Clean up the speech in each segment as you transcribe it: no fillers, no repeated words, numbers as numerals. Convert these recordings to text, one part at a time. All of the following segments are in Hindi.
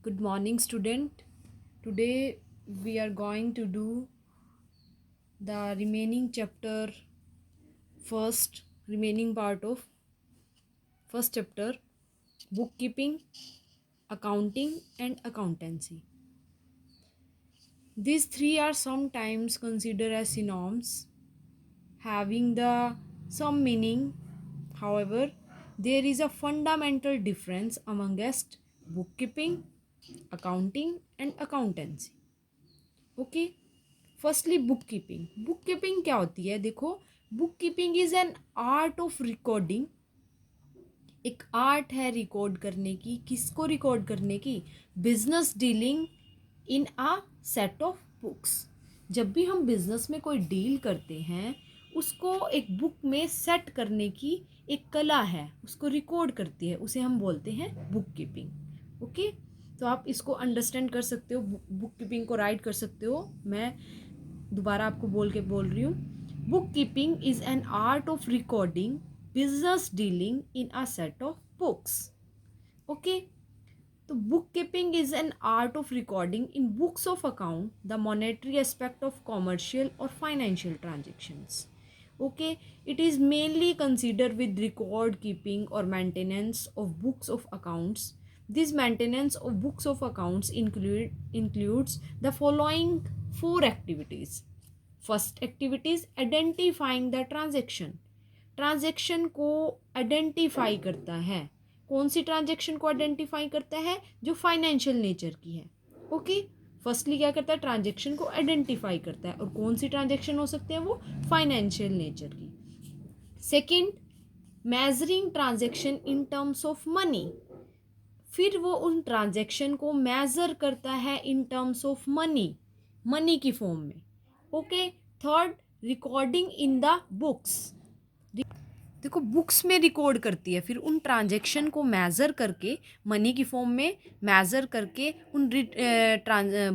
Good morning, student. Today we are going to do the remaining chapter, first remaining part of first chapter, bookkeeping, accounting, and accountancy. These three are sometimes considered as synonyms, having the some meaning. However, there is a fundamental difference amongst bookkeeping, accounting, and accountancy. Okay, firstly book keeping. Book keeping क्या होती है? देखो, book keeping is an art of recording. एक आर्ट है रिकॉर्ड करने की. किसको रिकॉर्ड करने की? Business dealing in a set of books. जब भी हम बिजनेस में कोई डील करते हैं, उसको एक बुक में सेट करने की एक कला है, उसको रिकॉर्ड करती है, उसे हम बोलते हैं बुक कीपिंग. ओके, तो आप इसको अंडरस्टैंड कर सकते हो, बुक कीपिंग को राइट कर सकते हो. मैं दोबारा आपको बोल रही हूँ. Book keeping is an art of recording business dealing in a set of books. Okay, तो book keeping is an art of recording in books of account the monetary aspect of commercial और financial transactions. Okay, it is mainly considered with record keeping or maintenance of books of accounts. This maintenance of books of accounts includes the following four activities. First activity is identifying the transaction. Transaction को आइडेंटिफाई करता है. कौन सी ट्रांजेक्शन को आइडेंटिफाई करता है? जो फाइनेंशियल नेचर की है. ओके, फर्स्टली क्या करता है? ट्रांजेक्शन को आइडेंटिफाई करता है. और कौन सी ट्रांजेक्शन हो सकते हैं? वो फाइनेंशियल नेचर की. Second, measuring transaction in terms of money. फिर वो उन ट्रांजेक्शन को मेजर करता है इन टर्म्स ऑफ मनी, मनी की फॉर्म में. Okay, third, recording in the books. देखो, बुक्स में रिकॉर्ड करती है, फिर उन ट्रांजेक्शन को मेज़र करके मनी की फॉर्म में मेज़र करके उन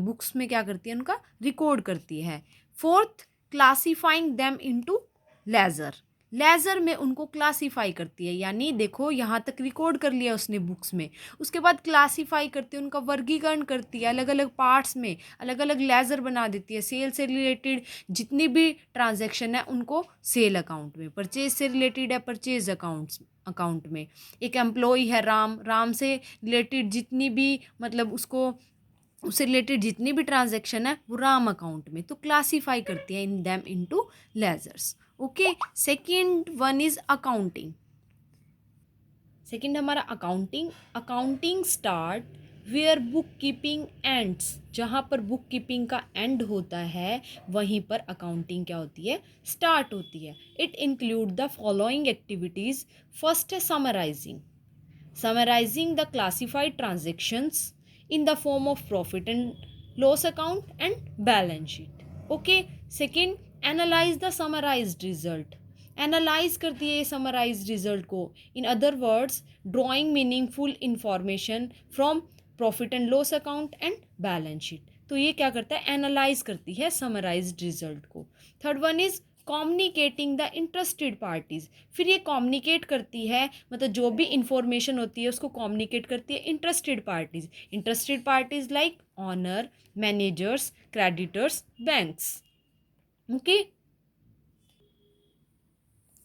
बुक्स में क्या करती है? उनका रिकॉर्ड करती है. Fourth, classifying them into ledger. Ledger में उनको क्लासीफाई करती है. यानी देखो, यहाँ तक रिकॉर्ड कर लिया उसने बुक्स में, उसके बाद क्लासीफाई करती है, उनका वर्गीकरण करती है अलग अलग पार्ट्स में, अलग अलग लेजर बना देती है. सेल से रिलेटेड जितनी भी ट्रांजैक्शन है उनको सेल अकाउंट में, परचेज से रिलेटेड है परचेज अकाउंट में. एक एम्प्लॉय है राम, राम से रिलेटेड जितनी भी मतलब उससे रिलेटेड जितनी भी ट्रांजैक्शन है वो राम अकाउंट में. तो क्लासीफाई करती है in them into ledgers. Okay, second one is accounting. Second हमारा accounting. Accounting start where book keeping ends. जहाँ पर बुक कीपिंग का एंड होता है वहीं पर अकाउंटिंग क्या होती है? स्टार्ट होती है. It include the following activities. First है summarising. Summarising the classified transactions in the form of profit and loss account and balance sheet. Okay, second, analyze the summarized result. Analyse करती है ये समराइज रिजल्ट को. In other words, drawing meaningful information from profit and loss account and balance sheet. तो ये क्या करता है? एनालाइज करती है समराइज रिजल्ट को. Third one is communicating the interested parties. फिर ये कॉम्युनिकेट करती है, मतलब जो भी इंफॉर्मेशन होती है उसको कॉम्युनिकेट करती है interested parties. Interested parties like owner, managers, creditors, banks. Okay,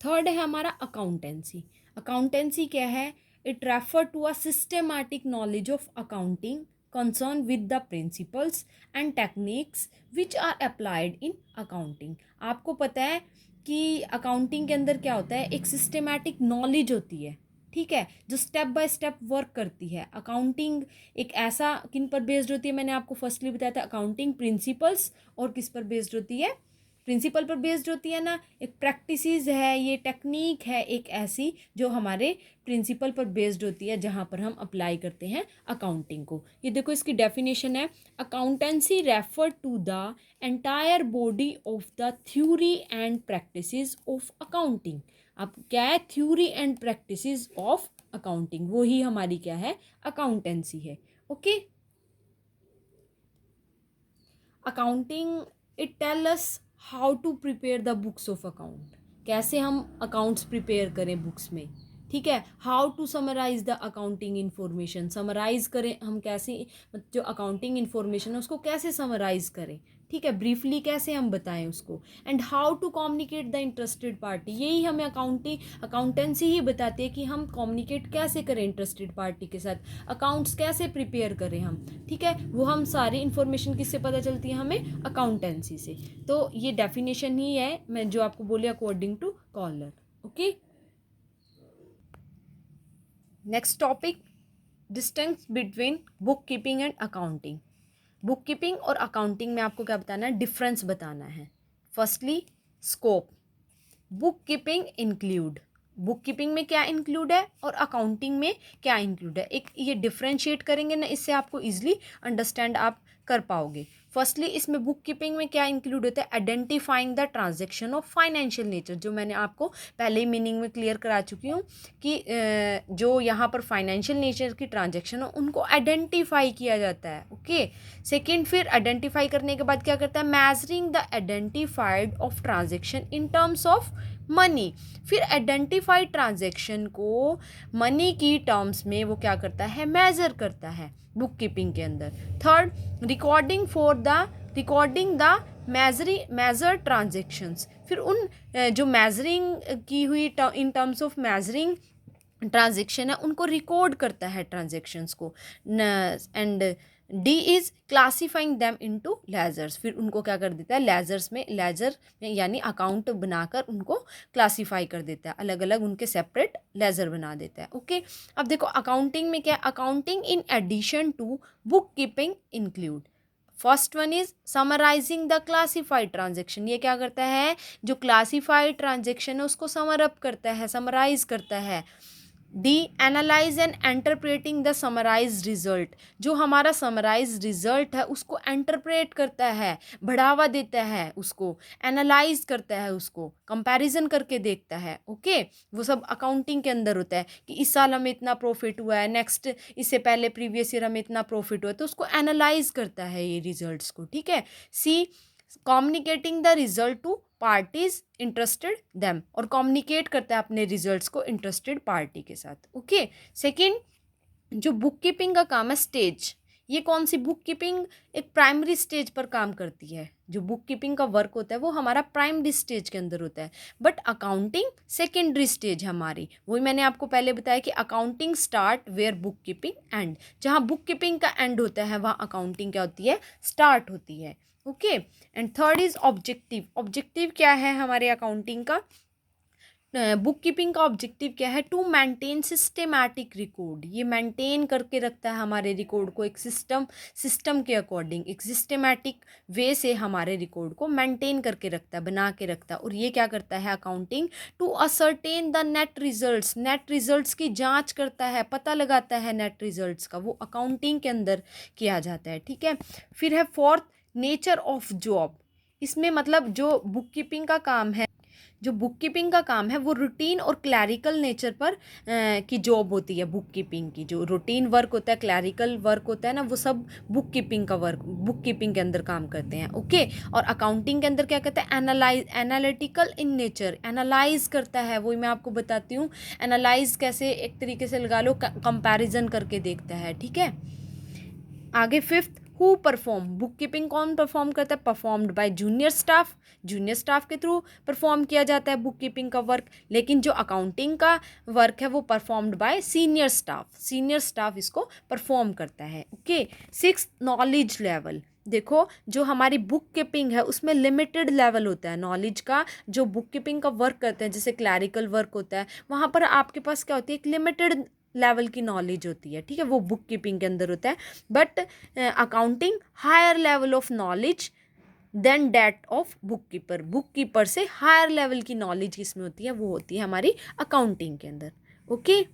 third है हमारा अकाउंटेंसी. अकाउंटेंसी क्या है? It refer to a systematic knowledge of accounting concern with the principles and techniques which are applied in accounting. आपको पता है कि अकाउंटिंग के अंदर क्या होता है? एक सिस्टेमैटिक नॉलेज होती है, ठीक है, जो स्टेप बाय स्टेप वर्क करती है. अकाउंटिंग एक ऐसा किन पर बेस्ड होती है? मैंने आपको फर्स्टली बताया था, अकाउंटिंग प्रिंसिपल्स. और किस पर बेस्ड होती है? प्रिंसिपल पर बेस्ड होती है ना. एक प्रैक्टिसेस है, ये टेक्निक है एक ऐसी जो हमारे प्रिंसिपल पर बेस्ड होती है, जहाँ पर हम अप्लाई करते हैं अकाउंटिंग को. ये देखो, इसकी डेफिनेशन है, accountancy refer to the entire body of the theory and practices of accounting. अब क्या है? Theory and practices of accounting, वो ही हमारी क्या है? अकाउंटेंसी है. Okay, accounting it tell us how to prepare the books of account. कैसे हम अकाउंट्स प्रिपेयर करें बुक्स में, ठीक है। How to summarise the accounting information, summarise करें हम कैसे, जो अकाउंटिंग इन्फॉर्मेशन है उसको कैसे समराइज करें, ठीक है, ब्रीफली कैसे हम बताएं उसको। And how to communicate the interested party, यही हमें अकाउंटेंसी ही बताती है कि हम कम्युनिकेट कैसे करें इंटरेस्टेड पार्टी के साथ, अकाउंट्स कैसे प्रिपेयर करें हम, ठीक है। वो हम सारी इन्फॉर्मेशन किससे पता चलती है, हमें अकाउंटेंसी से। तो ये डेफिनेशन ही है मैं जो आपको बोले according to caller. Okay, next topic, distance between book keeping and accounting. Book keeping और अकाउंटिंग में आपको क्या बताना है, डिफरेंस बताना है। Firstly scope, book keeping include, book keeping में क्या इंक्लूड है और अकाउंटिंग में क्या इंक्लूड है, एक ये डिफ्रेंशिएट करेंगे ना, इससे आपको इजीली अंडरस्टैंड आप कर पाओगे। फर्स्टली इसमें बुक कीपिंग में क्या इंक्लूड होता है, identifying the transaction of financial nature, जो मैंने आपको पहले ही मीनिंग में क्लियर करा चुकी हूँ कि जो यहाँ पर फाइनेंशियल नेचर की ट्रांजैक्शन हो उनको आइडेंटिफाई किया जाता है। ओके, सेकेंड, फिर आइडेंटिफाई करने के बाद क्या करता है, measuring the identified of transaction in terms of money, फिर आइडेंटिफाइड ट्रांजैक्शन को मनी की टर्म्स में वो क्या करता है, मेजर करता है बुक कीपिंग के अंदर। Third, recording the measure transactions, फिर उन जो मेजरिंग की हुई in terms of measuring transaction है उनको रिकॉर्ड करता है ट्रांजेक्शन्स को। And D is classifying them into ledgers, फिर उनको क्या कर देता है, लेजर में यानी अकाउंट बनाकर उनको क्लासीफाई कर देता है, अलग अलग उनके सेपरेट लेजर बना देता है। ओके, अब देखो अकाउंटिंग में क्या, accounting in addition to book keeping include, first one is summarising the classified transaction, ये क्या करता है, जो क्लासीफाइड ट्रांजेक्शन है उसको समर अप करता है, समराइज करता है। D, analyse and interpreting the summarise result, जो हमारा समराइज रिजल्ट है उसको एंटरप्रेट करता है, बढ़ावा देता है, उसको एनालाइज करता है, उसको कंपैरिजन करके देखता है। ओके, वो सब अकाउंटिंग के अंदर होता है कि इस साल हमें इतना प्रॉफिट हुआ है, नेक्स्ट इससे पहले प्रीवियस ईयर हमें इतना प्रॉफिट हुआ है, तो उसको एनालाइज करता है ये रिजल्ट्स को। ठीक है। C, communicating the result to parties interested them, और कम्युनिकेट करता है अपने रिजल्ट्स को इंटरेस्टेड पार्टी के साथ। ओके, सेकंड, जो बुक कीपिंग का काम है, स्टेज, ये कौन सी बुक कीपिंग एक प्राइमरी स्टेज पर काम करती है, जो बुक कीपिंग का वर्क होता है वो हमारा प्राइमरी स्टेज के अंदर होता है, बट अकाउंटिंग सेकेंडरी स्टेज हमारी। वही मैंने आपको पहले बताया कि accounting start where book keeping end, जहाँ बुक कीपिंग का एंड होता है वहाँ अकाउंटिंग क्या होती है, स्टार्ट होती है। Okay, and third is objective, objective क्या है हमारे अकाउंटिंग का, बुक कीपिंग का ऑब्जेक्टिव क्या है, टू मेंटेन सिस्टेमैटिक रिकॉर्ड, ये मेंटेन करके रखता है हमारे रिकॉर्ड को एक सिस्टम के अकॉर्डिंग, एक सिस्टेमैटिक वे से हमारे रिकॉर्ड को मेंटेन करके रखता है, बना के रखता है। और ये क्या करता है accounting, to ascertain the net results की जांच करता है, पता लगाता है नेट रिजल्ट्स का, वो अकाउंटिंग के अंदर किया जाता है। ठीक है। फिर है फोर्थ, नेचर ऑफ जॉब, इसमें मतलब जो बुक कीपिंग का काम है, जो बुक कीपिंग का काम है वो रूटीन और क्लैरिकल नेचर पर की जॉब होती है। बुक कीपिंग की जो रूटीन वर्क होता है, क्लैरिकल वर्क होता है ना, वो सब बुक कीपिंग का वर्क बुक कीपिंग के अंदर काम करते हैं। ओके, और अकाउंटिंग के अंदर क्या कहते हैं, एनालिटिकल इन नेचर, एनालाइज करता है, वही मैं आपको बताती हूँ एनालाइज कैसे, एक तरीके से लगा लो कंपैरिजन करके देखता है। ठीक है। आगे fifth, who perform, book keeping कौन परफॉर्म करता है, परफॉर्म्ड बाय जूनियर स्टाफ के थ्रू परफॉर्म किया जाता है बुक कीपिंग का वर्क, लेकिन जो अकाउंटिंग का वर्क है वो परफॉर्म्ड बाय सीनियर स्टाफ इसको परफॉर्म करता है। ओके, सिक्स, नॉलेज लेवल, देखो जो हमारी बुक कीपिंग है उसमें लिमिटेड लेवल होता है नॉलेज का, जो बुक कीपिंग का वर्क करते हैं जैसे क्लैरिकल वर्क होता है वहाँ पर आपके पास क्या होती है, एक लिमिटेड लेवल की नॉलेज होती है। ठीक है, वो बुक कीपिंग के अंदर होता है, but accounting higher level of knowledge than that of book keeper से हायर लेवल की नॉलेज किसमें होती है, वो होती है हमारी अकाउंटिंग के अंदर। ओके।